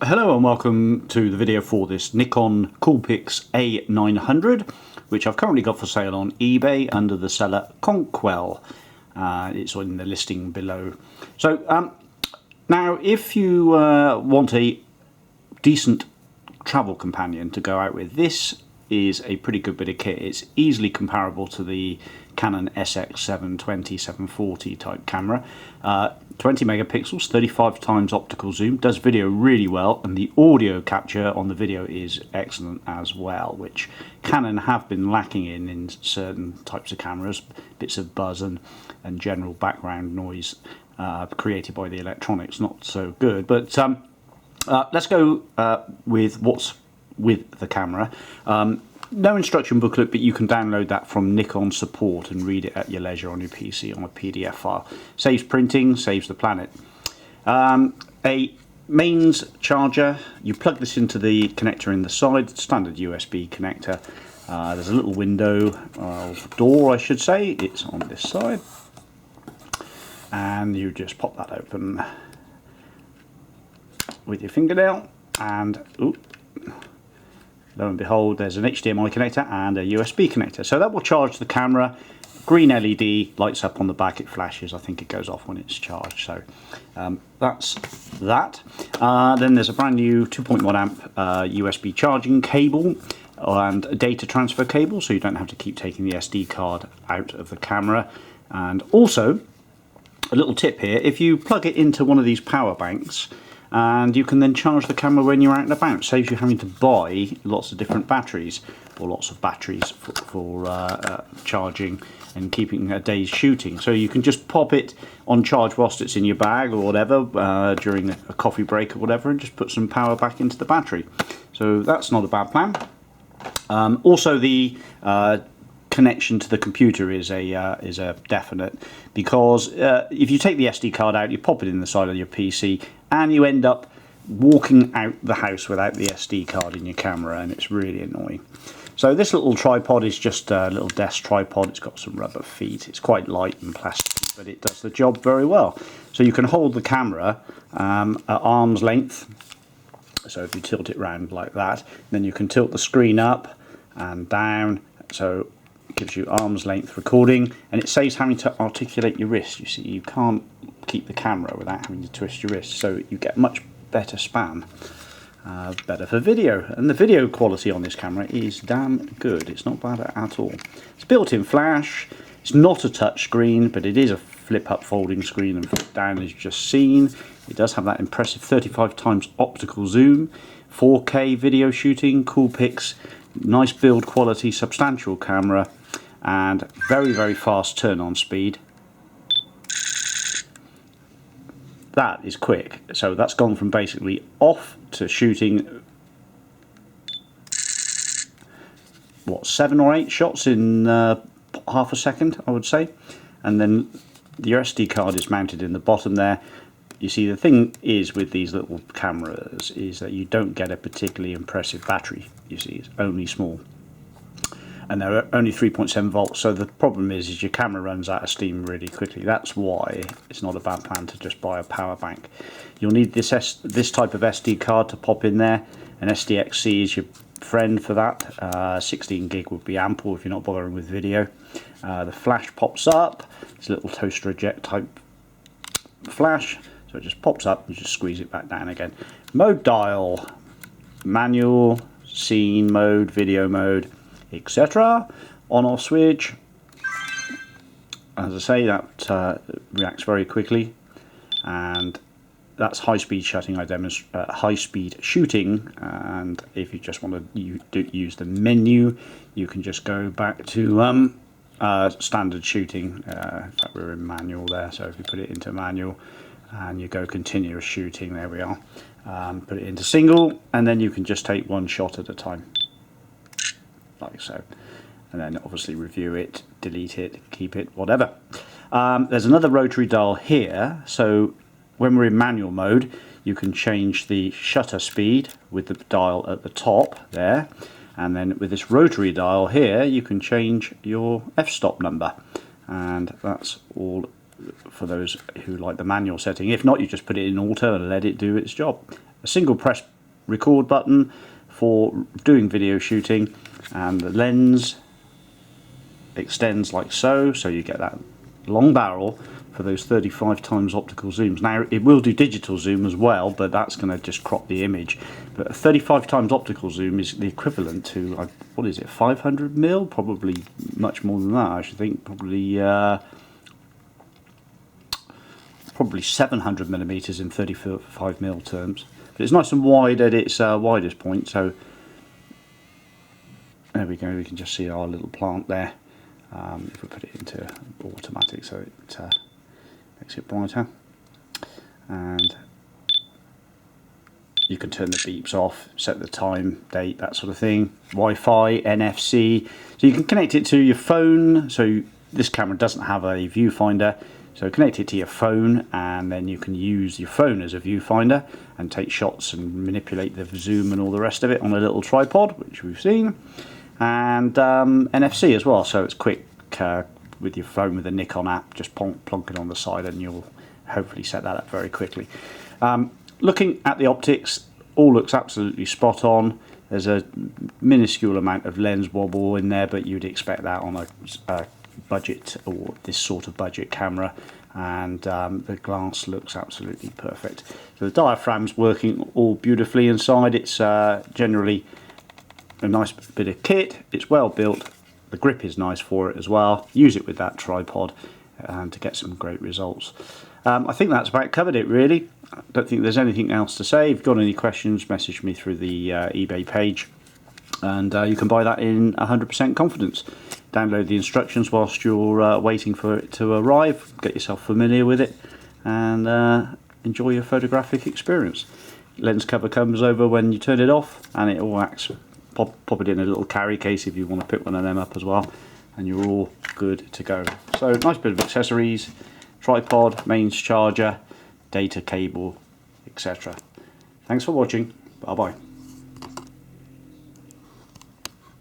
Hello and welcome to the video for this Nikon Coolpix A900, which I've currently got for sale on eBay under the seller Conkwell. It's in the listing below. So now if you want a decent travel companion to go out with, this is a pretty good bit of kit. It's easily comparable to the Canon SX720, 740 type camera. 20 megapixels, 35 times optical zoom, does video really well, and the audio capture on the video is excellent as well, which Canon have been lacking in certain types of cameras. Bits of buzz and general background noise created by the electronics, not so good. But let's go with what's with the camera. No instruction booklet, but you can download that from Nikon support and read it at your leisure on your PC on a PDF file. Saves printing, saves the planet. A mains charger, you plug this into the connector in the side, standard USB connector. There's a little window, door I should say, it's on this side. And you just pop that open with your fingernail and lo and behold, there's an HDMI connector and a USB connector. So that will charge the camera. Green LED lights up on the back, it flashes. I think it goes off when it's charged. So that's that. Then there's a brand new 2.1 amp USB charging cable and a data transfer cable, so you don't have to keep taking the SD card out of the camera. And also, a little tip here, if you plug it into one of these power banks, and you can then charge the camera when you're out and about. Saves you having to buy lots of different batteries, or lots of batteries for charging and keeping a day's shooting. So you can just pop it on charge whilst it's in your bag or whatever, during a coffee break or whatever, and just put some power back into the battery. So that's not a bad plan. Also, the connection to the computer is a definite, because if you take the SD card out, you pop it in the side of your PC, and you end up walking out the house without the SD card in your camera, and it's really annoying. So this little tripod is just a little desk tripod. It's got some rubber feet. It's quite light and plastic, but it does the job very well. So you can hold the camera at arm's length. So if you tilt it round like that, then you can tilt the screen up and down. So it gives you arm's length recording, and it saves having to articulate your wrist. You see, you can't keep the camera without having to twist your wrist, so you get much better span, better for video. And the video quality on this camera is damn good. It's not bad at all. It's built-in flash. It's not a touch screen, but it is a flip-up folding screen, and flip down as you've just seen. It does have that impressive 35 times optical zoom, 4K video shooting, Coolpix, nice build quality, substantial camera, and very, very fast turn-on speed. That is quick. So that's gone from basically off to shooting, what, 7 or 8 shots in half a second, I would say. And then the SD card is mounted in the bottom there. You see, the thing is with these little cameras is that you don't get a particularly impressive battery. You see, it's only small, and they're only 3.7 volts. So the problem is your camera runs out of steam really quickly. That's why it's not a bad plan to just buy a power bank. You'll need this type of SD card to pop in there. An SDXC is your friend for that. 16 gig would be ample if you're not bothering with video. The flash pops up. It's a little toaster eject type flash. So it just pops up and just squeeze it back down again. Mode dial, manual, scene mode, video mode, etc. On off switch. As I say, that reacts very quickly, and that's high speed shooting. I demonstrate high speed shooting, and if you just want to use the menu, you can just go back to standard shooting. In fact, we're in manual there, so if you put it into manual and you go continuous shooting, there we are. Put it into single, and then you can just take one shot at a time, like so, and then obviously review it, delete it, keep it, whatever. There's another rotary dial here, so when we're in manual mode, you can change the shutter speed with the dial at the top there, and then with this rotary dial here, you can change your f-stop number, and that's all for those who like the manual setting. If not, you just put it in auto and let it do its job. A single press record button for doing video shooting, and the lens extends like so, so you get that long barrel for those 35 times optical zooms. Now it will do digital zoom as well, but that's going to just crop the image. But a 35 times optical zoom is the equivalent to, what is it, 500 mil? Probably much more than that, I should think. Probably 700 millimeters in 35 mil terms. But it's nice and wide at its widest point. So there we go. We can just see our little plant there. If we put it into automatic, so it makes it brighter, and you can turn the beeps off, set the time, date, that sort of thing. Wi-Fi, NFC, so you can connect it to your phone. So this camera doesn't have a viewfinder, so connect it to your phone, and then you can use your phone as a viewfinder and take shots and manipulate the zoom and all the rest of it on a little tripod, which we've seen. And NFC as well, so it's quick with your phone with the Nikon app, just plonk it on the side and you'll hopefully set that up very quickly. Looking at the optics, all looks absolutely spot on. There's a minuscule amount of lens wobble in there, but you'd expect that on a budget, or this sort of budget camera, and the glass looks absolutely perfect. So the diaphragm's working all beautifully inside. It's generally a nice bit of kit. It's well built. The grip is nice for it as well. Use it with that tripod to get some great results. I think that's about covered it really. I don't think there's anything else to say. If you've got any questions, message me through the eBay page, and you can buy that in 100% confidence. Download the instructions whilst you're waiting for it to arrive. Get yourself familiar with it and enjoy your photographic experience. Lens cover comes over when you turn it off, and it all acts. Pop it in a little carry case if you want to pick one of them up as well, and you're all good to go. So nice bit of accessories, tripod, mains charger, data cable, etc. Thanks for watching. Bye bye.